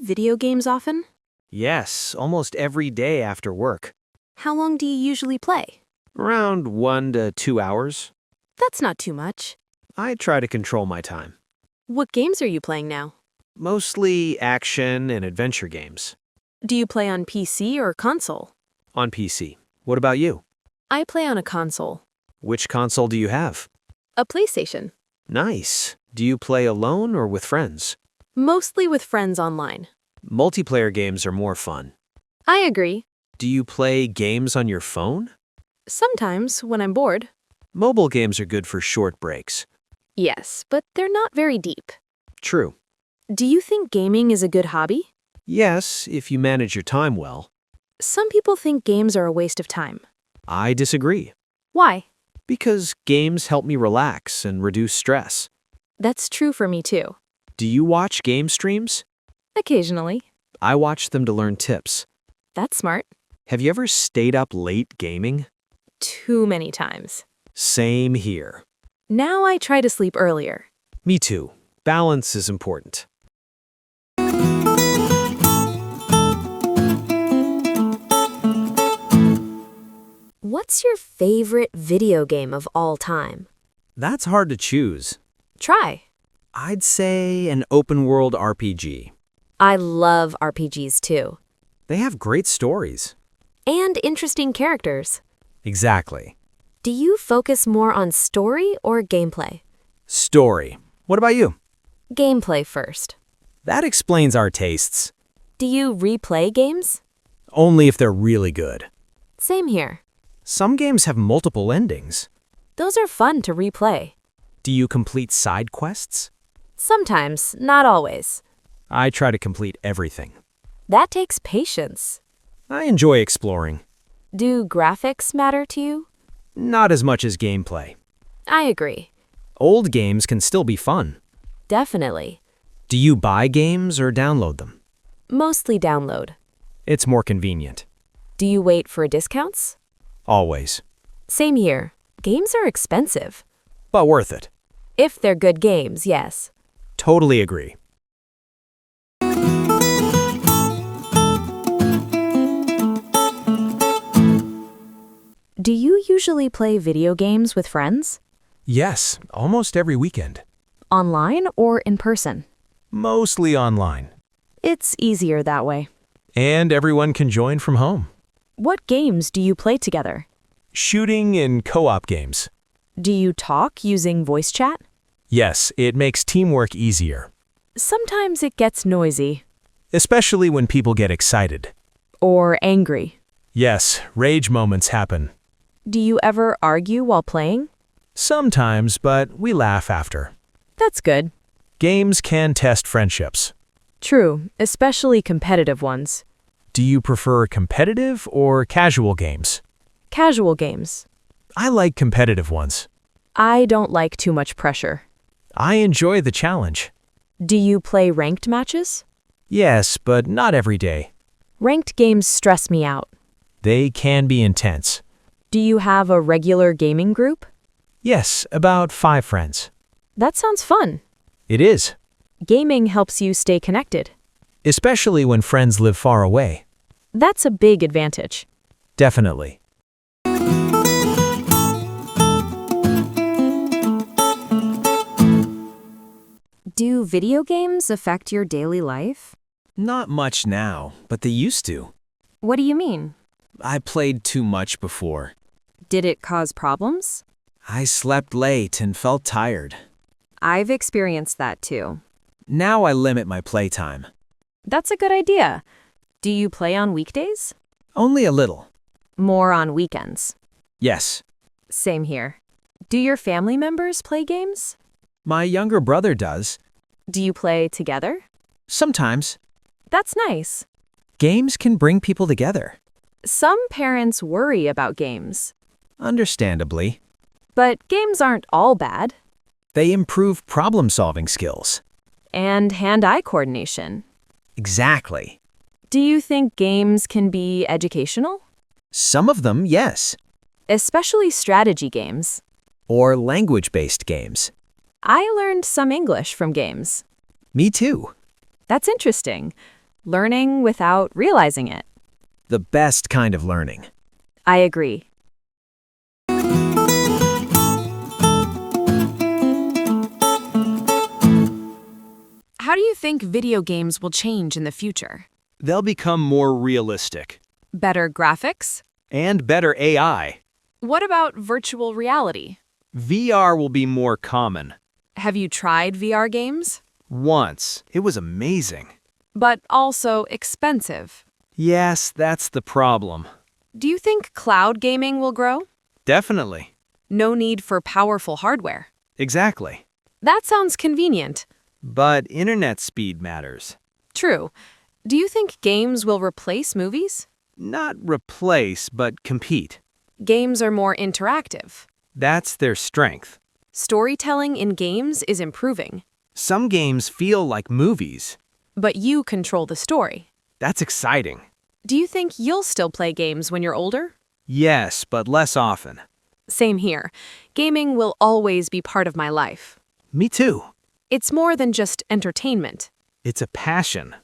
video games often? Yes, almost every day after work. How long do you usually play? Around 1 to 2 hours. That's not too much. I try to control my time. What games are you playing now? Mostly action and adventure games. Do you play on PC or console? On PC. What about you? I play on a console. Which console do you have? A PlayStation. Nice. Do you play alone or with friends? Mostly with friends online. Multiplayer games are more fun. I agree. Do you play games on your phone? Sometimes, when I'm bored. Mobile games are good for short breaks. Yes, but they're not very deep. True. Do you think gaming is a good hobby? Yes, if you manage your time well. Some people think games are a waste of time. I disagree. Why? Because games help me relax and reduce stress. That's true for me too. Do you watch game streams? Occasionally. I watch them to learn tips. That's smart. Have you ever stayed up late gaming? Too many times. Same here. Now I try to sleep earlier. Me too. Balance is important. What's your favorite video game of all time? That's hard to choose. Try. I'd say an open-world RPG. I love RPGs too. They have great stories. And interesting characters. Exactly. Do you focus more on story or gameplay? Story. What about you? Gameplay first. That explains our tastes. Do you replay games? Only if they're really good. Same here. Some games have multiple endings. Those are fun to replay. Do you complete side quests? Sometimes, not always. I try to complete everything. That takes patience. I enjoy exploring. Do graphics matter to you? Not as much as gameplay. I agree. Old games can still be fun. Definitely. Do you buy games or download them? Mostly download. It's more convenient. Do you wait for discounts? Always. Same here. Games are expensive. But worth it. If they're good games, yes. Totally agree. Do you usually play video games with friends? Yes, almost every weekend. Online or in person? Mostly online. It's easier that way. And everyone can join from home. What games do you play together? Shooting and co-op games. Do you talk using voice chat? Yes, it makes teamwork easier. Sometimes it gets noisy. Especially when people get excited. Or angry. Yes, rage moments happen. Do you ever argue while playing? Sometimes, but we laugh after. That's good. Games can test friendships. True, especially competitive ones. Do you prefer competitive or casual games? Casual games. I like competitive ones. I don't like too much pressure. I enjoy the challenge. Do you play ranked matches? Yes, but not every day. Ranked games stress me out. They can be intense. Do you have a regular gaming group? Yes, about 5 friends. That sounds fun. It is. Gaming helps you stay connected. Especially when friends live far away. That's a big advantage. Definitely. Do video games affect your daily life? Not much now, but they used to. What do you mean? I played too much before. Did it cause problems? I slept late and felt tired. I've experienced that too. Now I limit my playtime. That's a good idea. Do you play on weekdays? Only a little. More on weekends. Yes. Same here. Do your family members play games? My younger brother does. Do you play together? Sometimes. That's nice. Games can bring people together. Some parents worry about games. Understandably. But games aren't all bad. They improve problem-solving skills. And hand-eye coordination. Exactly. Do you think games can be educational? Some of them, yes. Especially strategy games. Or language-based games. I learned some English from games. Me too. That's interesting. learning without realizing it. The best kind of learning. I agree. How do you think video games will change in the future? They'll become more realistic. Better graphics? And better AI. What about virtual reality? VR will be more common. Have you tried VR games? Once. It was amazing. But also expensive. Yes, that's the problem. Do you think cloud gaming will grow? Definitely. No need for powerful hardware. Exactly. That sounds convenient. But internet speed matters. True. Do you think games will replace movies? Not replace, but compete. Games are more interactive. That's their strength. Storytelling in games is improving. Some games feel like movies. But you control the story. That's exciting. Do you think you'll still play games when you're older? Yes, but less often. Same here. Gaming will always be part of my life. Me too. It's more than just entertainment. It's a passion.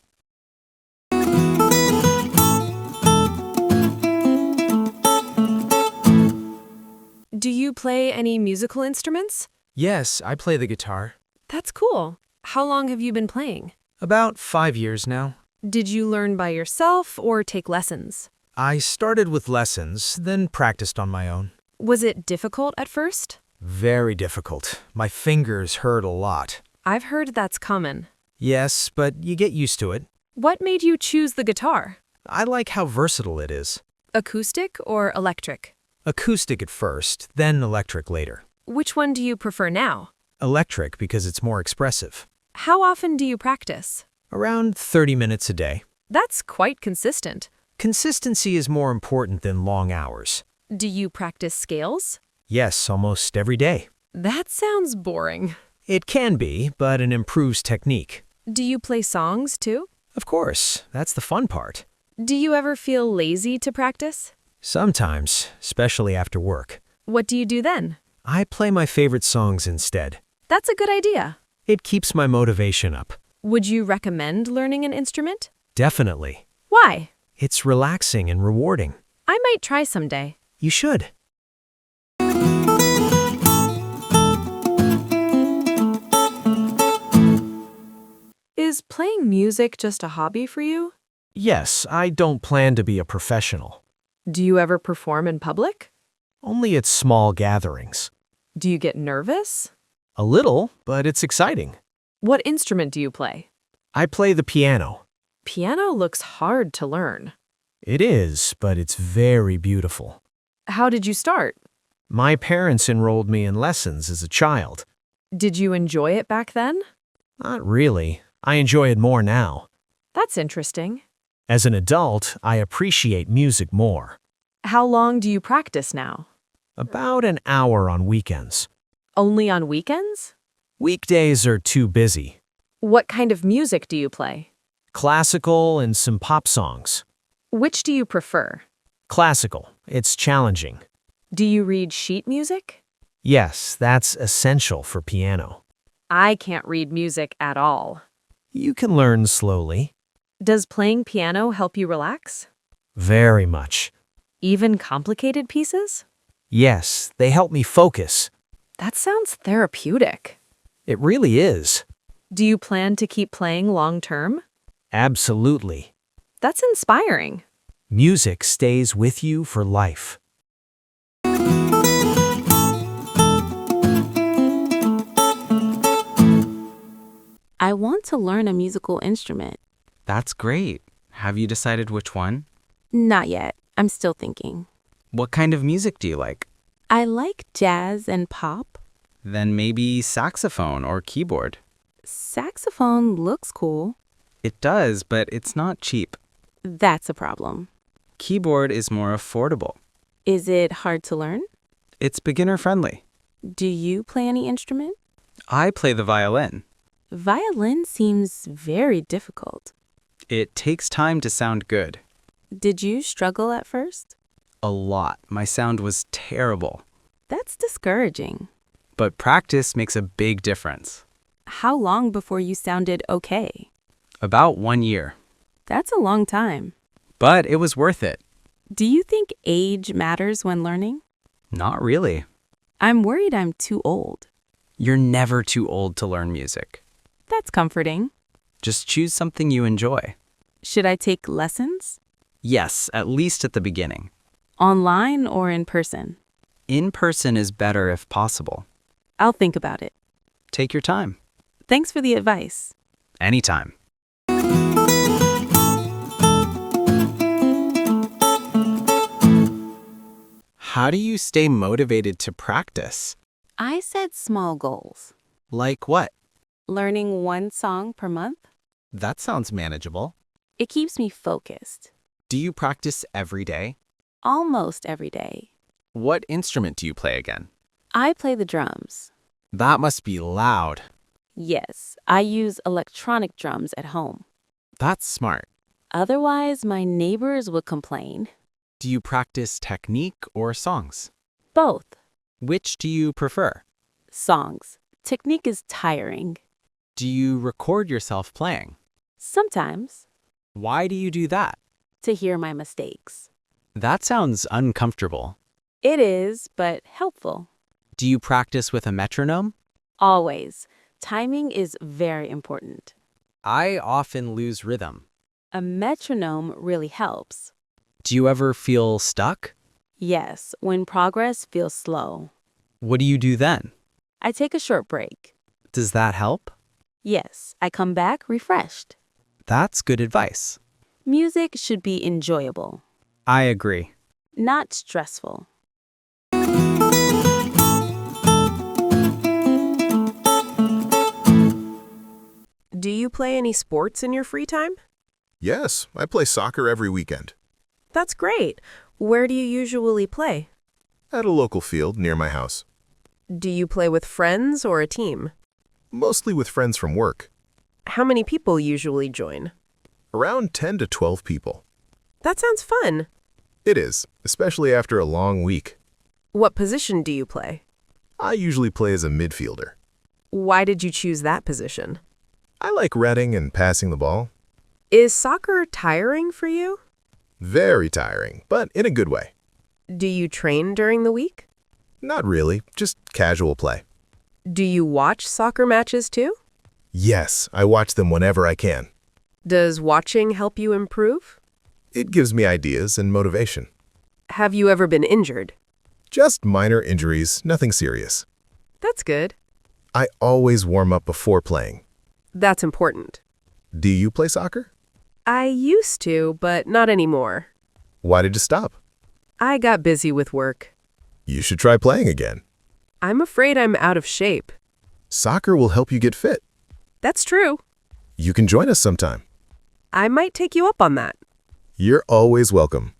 Do you play any musical instruments? Yes, I play the guitar. That's cool. How long have you been playing? About 5 years now. Did you learn by yourself or take lessons? I started with lessons, then practiced on my own. Was it difficult at first? Very difficult. My fingers hurt a lot. I've heard that's common. Yes, but you get used to it. What made you choose the guitar? I like how versatile it is. Acoustic or electric? Acoustic at first, then electric later. Which one do you prefer now? Electric because it's more expressive. How often do you practice? Around 30 minutes a day. That's quite consistent. Consistency is more important than long hours. Do you practice scales? Yes, almost every day. That sounds boring. It can be, but it improves technique. Do you play songs too? Of course, that's the fun part. Do you ever feel lazy to practice? Sometimes, especially after work. What do you do then? I play my favorite songs instead. That's a good idea. It keeps my motivation up. Would you recommend learning an instrument? Definitely. Why? It's relaxing and rewarding. I might try someday. You should. Is playing music just a hobby for you? Yes, I don't plan to be a professional. Do you ever perform in public? Only at small gatherings. Do you get nervous? A little, but it's exciting. What instrument do you play? I play the piano. Piano looks hard to learn. It is, but it's very beautiful. How did you start? My parents enrolled me in lessons as a child. Did you enjoy it back then? Not really. I enjoy it more now. That's interesting. As an adult, I appreciate music more. How long do you practice now? About an hour on weekends. Only on weekends? Weekdays are too busy. What kind of music do you play? Classical and some pop songs. Which do you prefer? Classical. It's challenging. Do you read sheet music? Yes, that's essential for piano. I can't read music at all. You can learn slowly. Does playing piano help you relax? Very much. Even complicated pieces? Yes, they help me focus. That sounds therapeutic. It really is. Do you plan to keep playing long term? Absolutely. That's inspiring. Music stays with you for life. I want to learn a musical instrument. That's great. Have you decided which one? Not yet. I'm still thinking. What kind of music do you like? I like jazz and pop. Then maybe saxophone or keyboard. Saxophone looks cool. It does, but it's not cheap. That's a problem. Keyboard is more affordable. Is it hard to learn? It's beginner friendly. Do you play any instrument? I play the violin. Violin seems very difficult. It takes time to sound good. Did you struggle at first? A lot. My sound was terrible. That's discouraging. But practice makes a big difference. How long before you sounded okay? About 1 year. That's a long time. But it was worth it. Do you think age matters when learning? Not really. I'm worried I'm too old. You're never too old to learn music. That's comforting. Just choose something you enjoy. Should I take lessons? Yes, at least at the beginning. Online or in person? In person is better if possible. I'll think about it. Take your time. Thanks for the advice. Anytime. How do you stay motivated to practice? I set small goals. Like what? Learning one song per month? That sounds manageable. It keeps me focused. Do you practice every day? Almost every day. What instrument do you play again? I play the drums. That must be loud. Yes, I use electronic drums at home. That's smart. Otherwise, my neighbors would complain. Do you practice technique or songs? Both. Which do you prefer? Songs. Technique is tiring. Do you record yourself playing? Sometimes. Why do you do that? To hear my mistakes. That sounds uncomfortable. It is, but helpful. Do you practice with a metronome? Always. Timing is very important. I often lose rhythm. A metronome really helps. Do you ever feel stuck? Yes, when progress feels slow. What do you do then? I take a short break. Does that help? Yes, I come back refreshed. That's good advice. Music should be enjoyable, I agree. not stressful. Do you play any sports in your free time? Yes, I play soccer every weekend. That's great. Where do you usually play? At a local field near my house. Do you play with friends or a team? Mostly with friends from work. How many people usually join? Around 10 to 12 people. That sounds fun. It is, especially after a long week. What position do you play? I usually play as a midfielder. Why did you choose that position? I like running and passing the ball. Is soccer tiring for you? Very tiring, but in a good way. Do you train during the week? Not really, just casual play. Do you watch soccer matches too? Yes, I watch them whenever I can. Does watching help you improve? It gives me ideas and motivation. Have you ever been injured? Just minor injuries, nothing serious. That's good. I always warm up before playing. That's important. Do you play soccer? I used to, but not anymore. Why did you stop? I got busy with work. You should try playing again. I'm afraid I'm out of shape. Soccer will help you get fit. That's true. You can join us sometime. I might take you up on that. You're always welcome.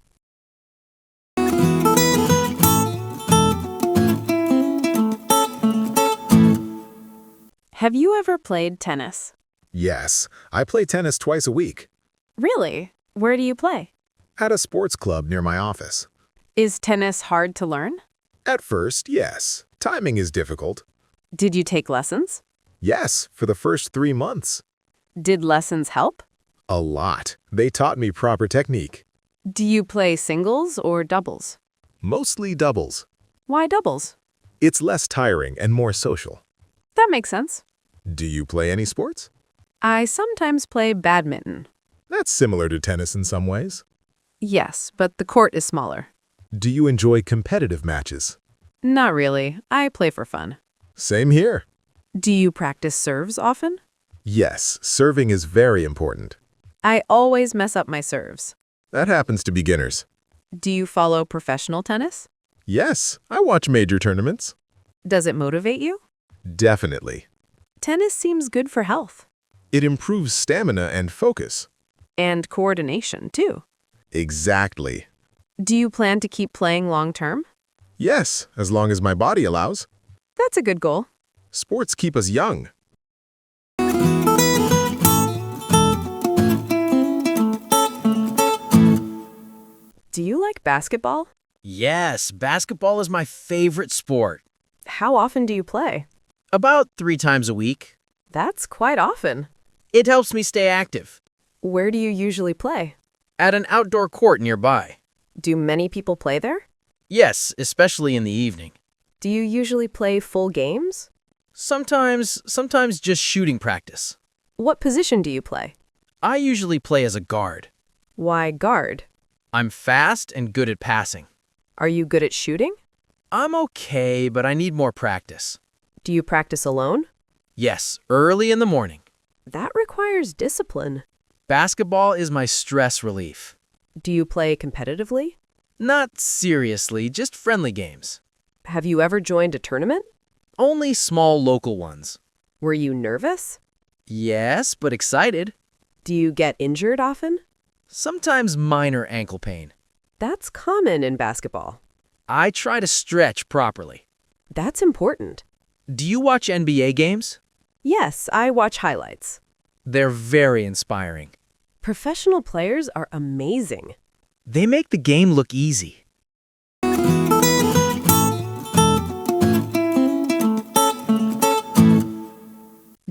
Have you ever played tennis? Yes, I play tennis twice a week. Really? Where do you play? At a sports club near my office. Is tennis hard to learn? At first, yes. Timing is difficult. Did you take lessons? Yes, for the first 3 months. Did lessons help? A lot. They taught me proper technique. Do you play singles or doubles? Mostly doubles. Why doubles? It's less tiring and more social. That makes sense. Do you play any sports? I sometimes play badminton. That's similar to tennis in some ways. Yes, but the court is smaller. Do you enjoy competitive matches? Not really. I play for fun. Same here. Do you practice serves often? Yes, serving is very important. I always mess up my serves. That happens to beginners. Do you follow professional tennis? Yes, I watch major tournaments. Does it motivate you? Definitely. Tennis seems good for health. It improves stamina and focus. And coordination, too. Exactly. Do you plan to keep playing long term? Yes, as long as my body allows. That's a good goal. Sports keep us young. Do you like basketball? Yes, basketball is my favorite sport. How often do you play? About 3 times a week. That's quite often. It helps me stay active. Where do you usually play? At an outdoor court nearby. Do many people play there? Yes, especially in the evening. Do you usually play full games? Sometimes just shooting practice. What position do you play? I usually play as a guard. Why guard? I'm fast and good at passing. Are you good at shooting? I'm okay, but I need more practice. Do you practice alone? Yes, early in the morning. That requires discipline. Basketball is my stress relief. Do you play competitively? Not seriously, just friendly games. Have you ever joined a tournament? Only small local ones. Were you nervous? Yes, but excited. Do you get injured often? Sometimes minor ankle pain. That's common in basketball. I try to stretch properly. That's important. Do you watch NBA games? Yes, I watch highlights. They're very inspiring. Professional players are amazing. They make the game look easy.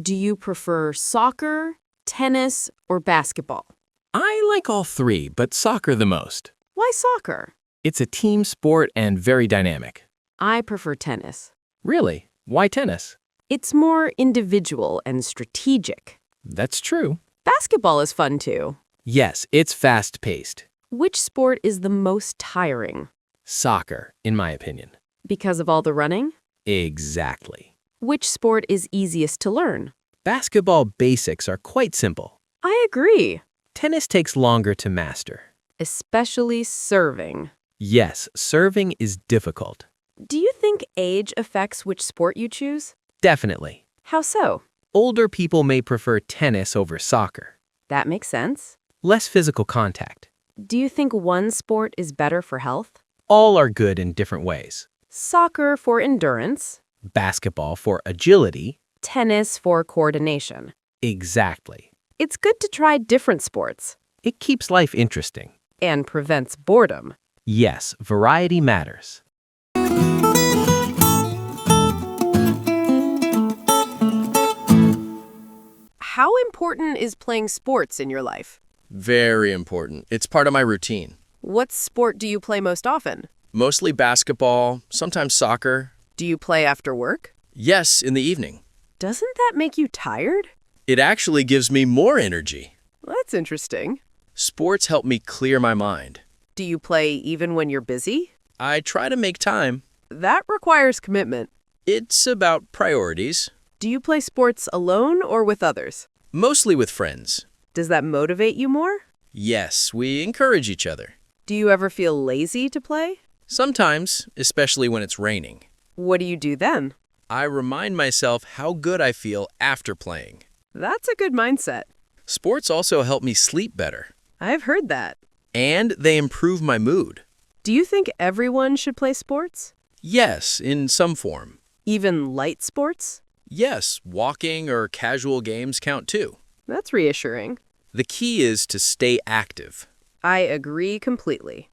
Do you prefer soccer, tennis, or basketball? I like all three, but soccer the most. Why soccer? It's a team sport and very dynamic. I prefer tennis. Really? Why tennis? It's more individual and strategic. That's true. Basketball is fun too. Yes, it's fast-paced. Which sport is the most tiring? Soccer, in my opinion. Because of all the running? Exactly. Which sport is easiest to learn? Basketball basics are quite simple. I agree. Tennis takes longer to master. Especially serving. Yes, serving is difficult. Do you think age affects which sport you choose? Definitely. How so? Older people may prefer tennis over soccer. That makes sense. Less physical contact. Do you think one sport is better for health? All are good in different ways. Soccer for endurance. Basketball for agility. Tennis for coordination. Exactly. It's good to try different sports. It keeps life interesting. And prevents boredom. Yes, variety matters. How important is playing sports in your life? Very important. It's part of my routine. What sport do you play most often? Mostly basketball, sometimes soccer. Do you play after work? Yes, in the evening. Doesn't that make you tired? It actually gives me more energy. That's interesting. Sports help me clear my mind. Do you play even when you're busy? I try to make time. That requires commitment. It's about priorities. Do you play sports alone or with others? Mostly with friends. Does that motivate you more? Yes, we encourage each other. Do you ever feel lazy to play? Sometimes, especially when it's raining. What do you do then? I remind myself how good I feel after playing. That's a good mindset. Sports also help me sleep better. I've heard that. And they improve my mood. Do you think everyone should play sports? Yes, in some form. Even light sports? Yes, walking or casual games count too. That's reassuring. The key is to stay active. I agree completely.